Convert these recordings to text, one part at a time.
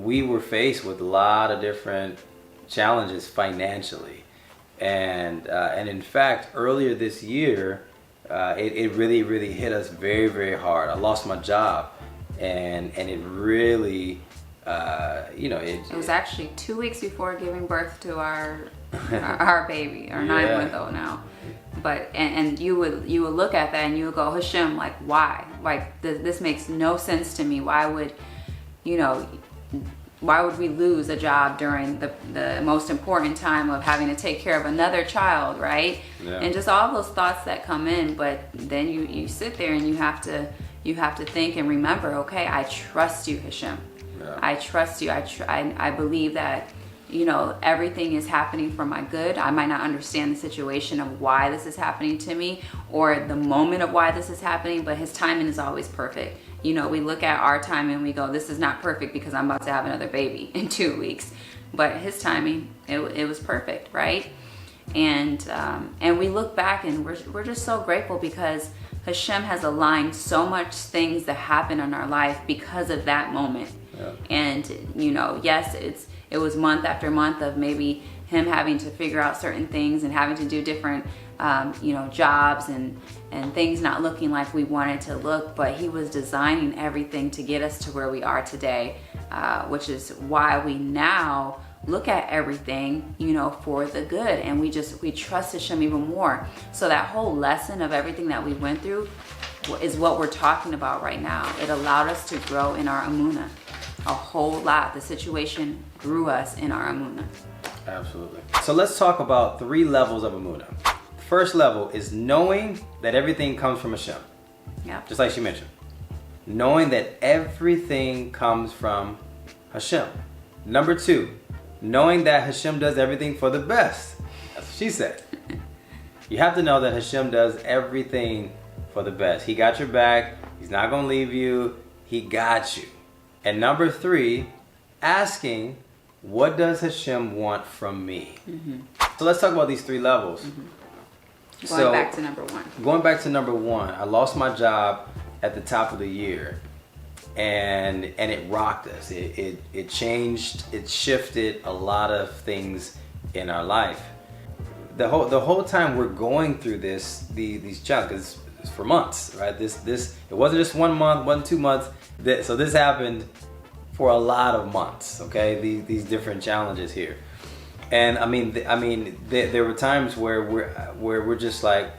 we were faced with a lot of different challenges financially. And in fact, earlier this year, it really hit us very, very hard. I lost my job, and it really, it was actually 2 weeks before giving birth to our baby, our 9-month-old now. But and you would look at that and you would go, Hashem, like, why? Like, this makes no sense to me. Why would we lose a job during the most important time of having to take care of another child, right? Yeah. And just all those thoughts that come in. But then you sit there and you have to think and remember, okay, I trust you, Hashem. Yeah. I trust you. I believe that, everything is happening for my good. I might not understand the situation of why this is happening to me or the moment of why this is happening, but his timing is always perfect. We look at our time and we go, this is not perfect because I'm about to have another baby in 2 weeks. But his timing, it was perfect, right? And we look back and we're just so grateful because Hashem has aligned so much things that happen in our life because of that moment. Yeah. And, yes, it was month after month of maybe him having to figure out certain things and having to do different, jobs and things not looking like we wanted to look, but he was designing everything to get us to where we are today, which is why we now look at everything, for the good, and we trust Hashem even more. So that whole lesson of everything that we went through is what we're talking about right now. It allowed us to grow in our Emunah a whole lot. The situation grew us in our Emunah. Absolutely. So let's talk about 3 levels of Emunah. First level is knowing that everything comes from Hashem. Yeah. Just like she mentioned. Knowing that everything comes from Hashem. Number 2, knowing that Hashem does everything for the best. That's what she said. You have to know that Hashem does everything for the best. He got your back. He's not going to leave you. He got you. And number 3, asking, what does Hashem want from me? Mm-hmm. So let's talk about these 3 levels. Mm-hmm. Going back to number 1. Going back to number 1, I lost my job at the top of the year, and it rocked us. It changed, it shifted a lot of things in our life. The whole time we're going through these challenges, it's for months, right? This it wasn't just 1 month, wasn't 2 months. So this happened for a lot of months. Okay, these different challenges here. And there were times where we're just like,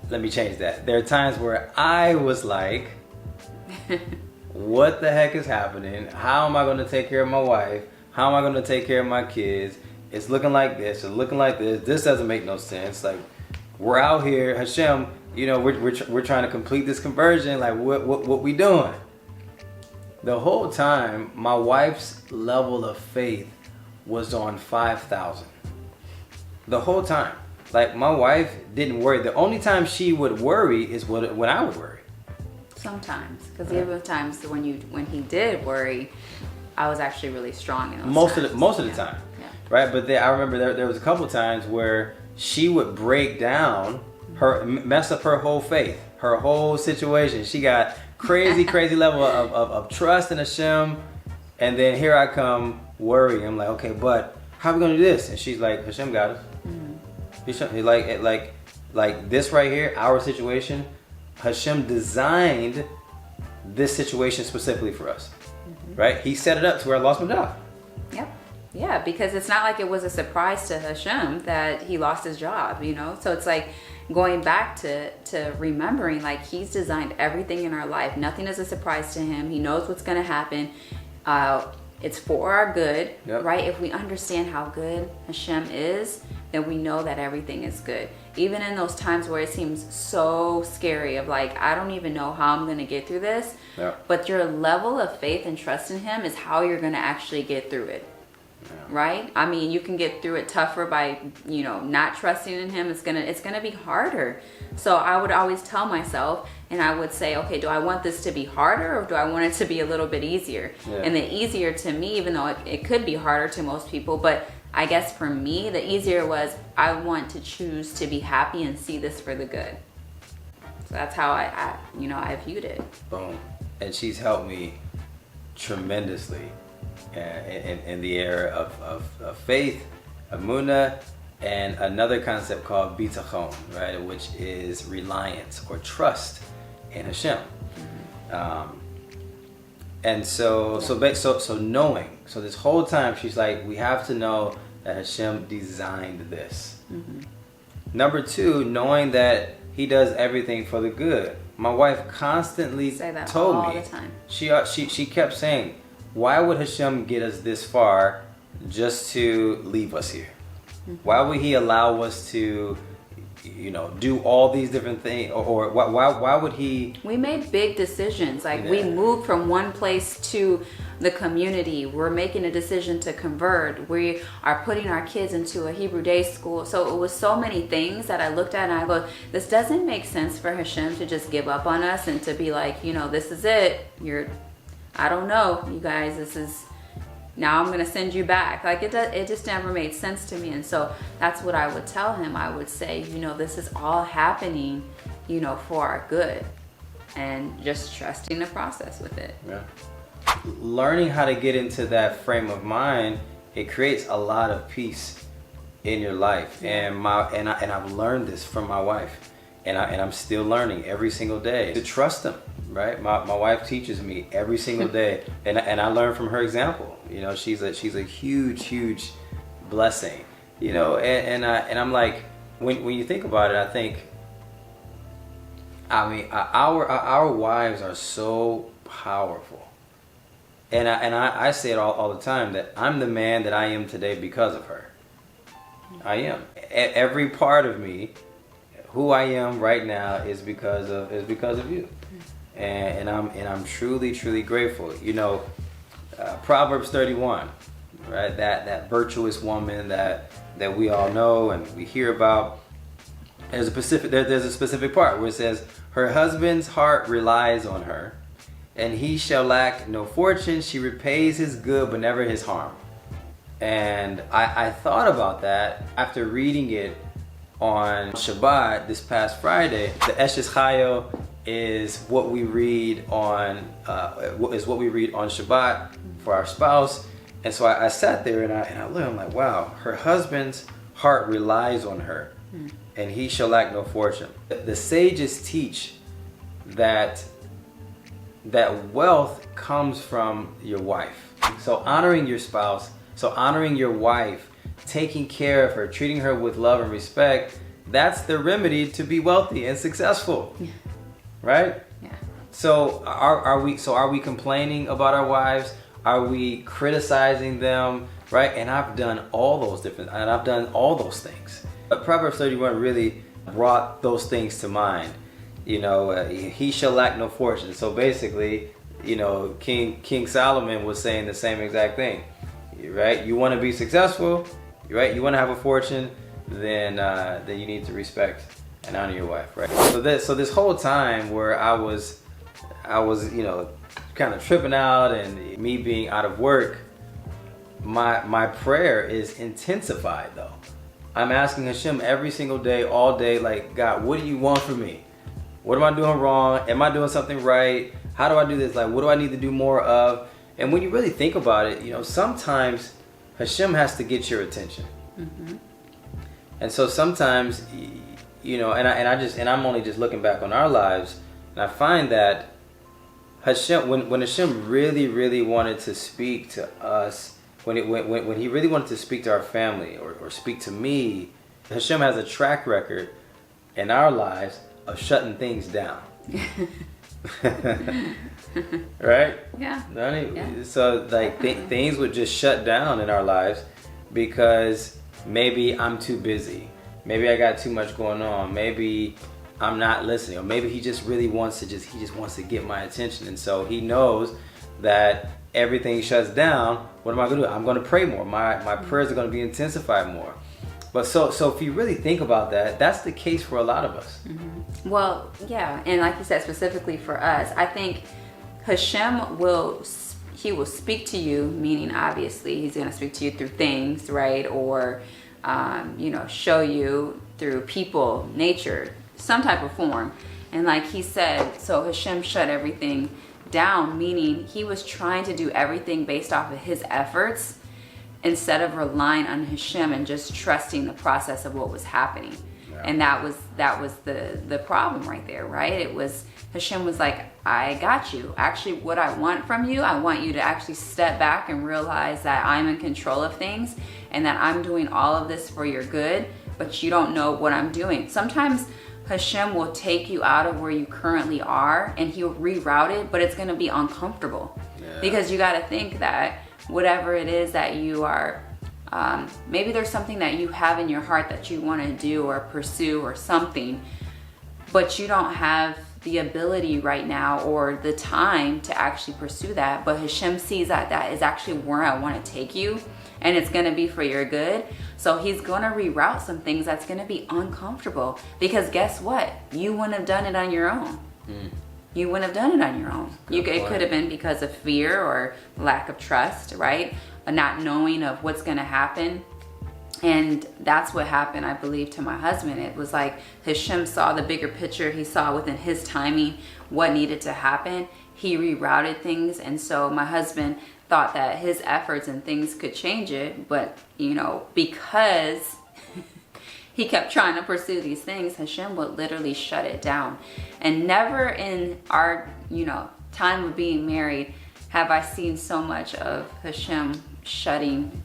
let me change that. There are times where I was like, what the heck is happening? How am I going to take care of my wife? How am I going to take care of my kids? It's looking like this. It's looking like this. This doesn't make no sense. Like, we're out here, Hashem. We're trying to complete this conversion. Like, what we doing? The whole time, my wife's level of faith was on 5,000. The whole time. Like, my wife didn't worry. The only time she would worry is when I would worry. Sometimes, because there were times when he did worry, I was actually really strong in those most of the time, right? But I remember there was a couple times where she would break down, mess up her whole faith, her whole situation. She got crazy level of trust in Hashem, and then here I come worrying. I'm like, okay, but how are we gonna do this? And she's like, Hashem got us. Mm-hmm. Like this right here, our situation. Hashem designed this situation specifically for us, right? He set it up to where I lost my job. Yep. Yeah, because it's not like it was a surprise to Hashem that he lost his job, So it's like going back to remembering, like, he's designed everything in our life. Nothing is a surprise to him. He knows what's going to happen. It's for our good, right? If we understand how good Hashem is, then we know that everything is good. Even in those times where it seems so scary of like, I don't even know how I'm going to get through this. But your level of faith and trust in him is how you're going to actually get through it. Right? I mean, you can get through it tougher by, not trusting in him. It's gonna be harder. So I would always tell myself, and I would say, okay, do I want this to be harder or do I want it to be a little bit easier? And the easier to me, even though it could be harder to most people, but I guess for me, the easier was, I want to choose to be happy and see this for the good. So that's how I viewed it. Boom. And she's helped me tremendously in the area of faith, Emunah, and another concept called bitachon, right, which is reliance or trust in Hashem. And so knowing. So this whole time she's like, we have to know that Hashem designed this. Number two, knowing that He does everything for the good. My wife constantly told me the time. She kept saying, why would Hashem get us this far just to leave us here? Why would He allow us to, do all these different things? Or why would He? We made big decisions. We moved from one place to the community. We're making a decision to convert. We are putting our kids into a Hebrew day school. So it was so many things that I looked at and I go, this doesn't make sense for Hashem to just give up on us and to be like, this is it. I don't know, you guys, now I'm going to send you back. It just never made sense to me. And so that's what I would tell him. I would say, this is all happening, for our good, and just trusting the process with it. Yeah. Learning how to get into that frame of mind, it creates a lot of peace in your life. And I've learned this from my wife, and I'm still learning every single day to trust Him. Right, my wife teaches me every single day, and I learn from her example. She's a huge blessing. And I'm like, when you think about it, I think, our wives are so powerful, and I say it all the time that I'm the man that I am today because of her. I am. Every part of me, who I am right now, is because of you. And I'm truly grateful. Proverbs 31, right? That virtuous woman that we all know and we hear about. There's a specific part where it says, her husband's heart relies on her, and he shall lack no fortune. She repays his good, but never his harm. And I thought about that after reading it on Shabbat this past Friday. The Eshes Chayo is what we read on Shabbat for our spouse. And so I sat there and I looked. I'm like, wow, her husband's heart relies on her, and he shall lack no fortune. The sages teach that wealth comes from your wife. So honoring your spouse, honoring your wife, taking care of her, treating her with love and respect, that's the remedy to be wealthy and successful. Right? Yeah. So are we complaining about our wives? Are we criticizing them? Right? And I've done all those things. But Proverbs 31 really brought those things to mind. He shall lack no fortune. So basically, King Solomon was saying the same exact thing. Right? You want to be successful, right? You want to have a fortune, then you need to respect and honor your wife, right? So this whole time where I was kind of tripping out and me being out of work, my prayer is intensified though. I'm asking Hashem every single day, all day, like, God, what do you want from me? What am I doing wrong? Am I doing something right? How do I do this? Like, what do I need to do more of? And when you really think about it, sometimes Hashem has to get your attention. And so sometimes, I'm only just looking back on our lives, and I find that Hashem, when Hashem really wanted to speak to us, when he really wanted to speak to our family or speak to me, Hashem has a track record in our lives of shutting things down. Right? Yeah. So things would just shut down in our lives because maybe I'm too busy. Maybe I got too much going on. Maybe I'm not listening. Or maybe he just really wants to get my attention. And so he knows that everything shuts down. What am I going to do? I'm going to pray more. My prayers are going to be intensified more. But so if you really think about that, that's the case for a lot of us. Well, yeah. And like you said, specifically for us, I think Hashem will speak to you, meaning obviously he's going to speak to you through things, right? Or, show you through people, nature, some type of form. And like he said, so Hashem shut everything down, meaning he was trying to do everything based off of his efforts instead of relying on Hashem and just trusting the process of what was happening. Yeah. And that was the problem right there, right? It was, Hashem was like, I got you. Actually, what I want from you, I want you to actually step back and realize that I'm in control of things and that I'm doing all of this for your good, but you don't know what I'm doing. Sometimes Hashem will take you out of where you currently are and he'll reroute it, but it's going to be uncomfortable. Yeah. Because you got to think that whatever it is that you are, maybe there's something that you have in your heart that you want to do or pursue or something, but you don't have the ability right now or the time to actually pursue that. But Hashem sees that that is actually where I want to take you, and it's going to be for your good. So he's going to reroute some things that's going to be uncomfortable, because guess what? You wouldn't have done it on your own. You wouldn't have done it on your own. It could have been because of fear or lack of trust, right? A not knowing of what's going to happen. And that's what happened, I believe, to my husband. It was like Hashem saw the bigger picture. He saw within his timing what needed to happen. He rerouted things. And so my husband thought that his efforts and things could change it. But, you know, because he kept trying to pursue these things, Hashem would literally shut it down. And never in our, you know, time of being married have I seen so much of Hashem shutting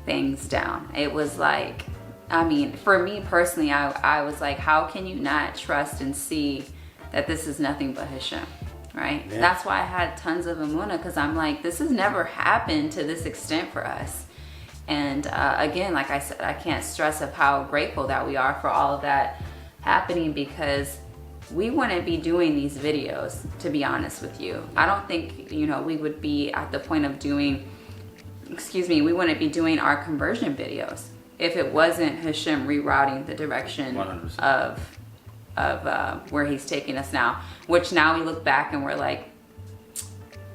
things down. It was like, I mean, for me personally, I was like, how can you not trust and see that this is nothing but Hashem, right? Yeah. That's why I had tons of Emunah, because I'm like, this has never happened to this extent for us. And again, like I said, I can't stress of how grateful that we are for all of that happening, because we wouldn't be doing these videos, to be honest with you. I don't think, you know, we would be at the point of doing, we wouldn't be doing our conversion videos if it wasn't Hashem rerouting the direction 100%. of where he's taking us now, which now we look back and we're like,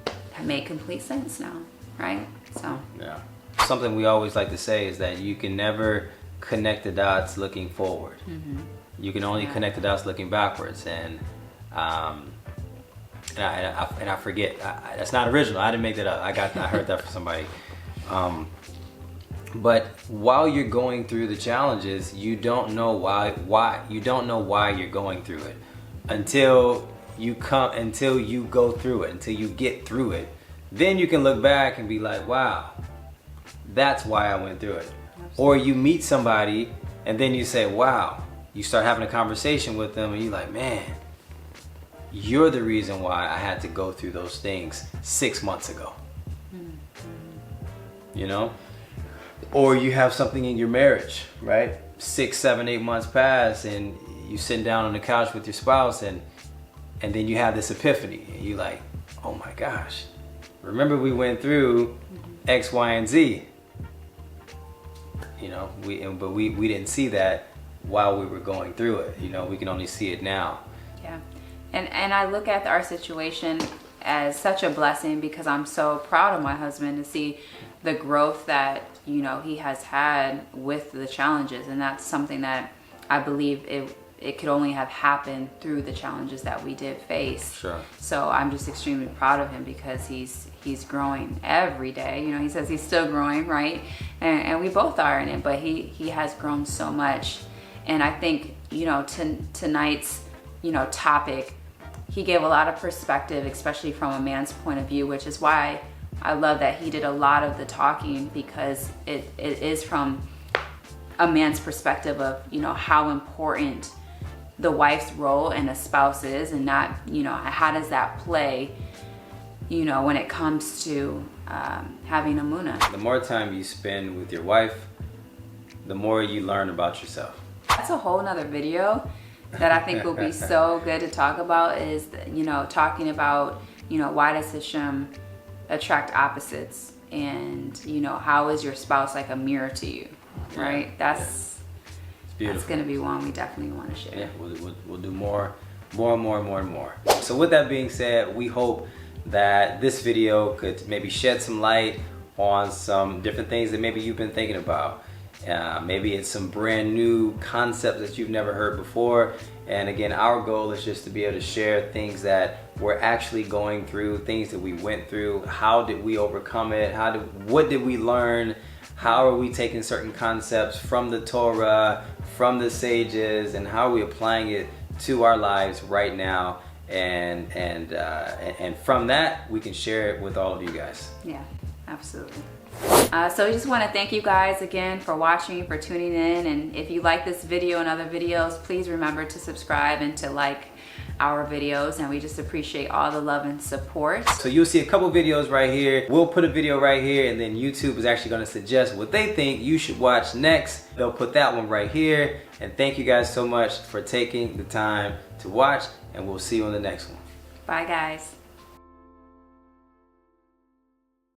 that made complete sense now, right? So yeah. Something we always like to say is that you can never connect the dots looking forward. You can only connect the dots looking backwards. And I forget, that's not original. I didn't make that up. I heard that from somebody. But while you're going through the challenges, you don't know why you don't know why you're going through it until you go through it, until you get through it. Then you can look back and be like, wow, that's why I went through it. Absolutely. Or you meet somebody and then you say, wow, you start having a conversation with them and you're like, man, you're the reason why I had to go through those things 6 months ago. You know? Or you have something in your marriage, right? 6, 7, 8 months pass and you sitting down on the couch with your spouse and then you have this epiphany and you're like, oh my gosh, remember we went through X, Y, and Z. You know, but we didn't see that while we were going through it. You know, we can only see it now. Yeah. And I look at our situation as such a blessing, because I'm so proud of my husband to see the growth that, you know, he has had with the challenges. And that's something that I believe it could only have happened through the challenges that we did face. Sure. So I'm just extremely proud of him, because he's growing every day. You know, he says he's still growing, right? And we both are in it, but he has grown so much. And I think, you know, tonight's, you know, topic, he gave a lot of perspective, especially from a man's point of view, which is why I love that he did a lot of the talking, because it is from a man's perspective of, you know, how important the wife's role and a spouse is, and not, you know, how does that play, you know, when it comes to having Emunah. The more time you spend with your wife, the more you learn about yourself. That's a whole nother video that I think will be so good to talk about, is, you know, talking about, you know, why does Hashem attract opposites, and, you know, how is your spouse like a mirror to you, right? That's going to be one we definitely want to share. Yeah, we'll do more. So with that being said, we hope that this video could maybe shed some light on some different things that maybe you've been thinking about. Maybe it's some brand new concepts that you've never heard before. And again, our goal is just to be able to share things that we're actually going through, things that we went through. How did we overcome it? What did we learn? How are we taking certain concepts from the Torah, from the sages, and how are we applying it to our lives right now? And from that, we can share it with all of you guys. Yeah, absolutely. So we just want to thank you guys again for watching, for tuning in. And if you like this video and other videos, please remember to subscribe and to like our videos, and we just appreciate all the love and support. So you'll see a couple videos right here. We'll put a video right here, and then YouTube is actually going to suggest what they think you should watch next. They'll put that one right here. And thank you guys so much for taking the time to watch, and we'll see you on the next one. Bye guys.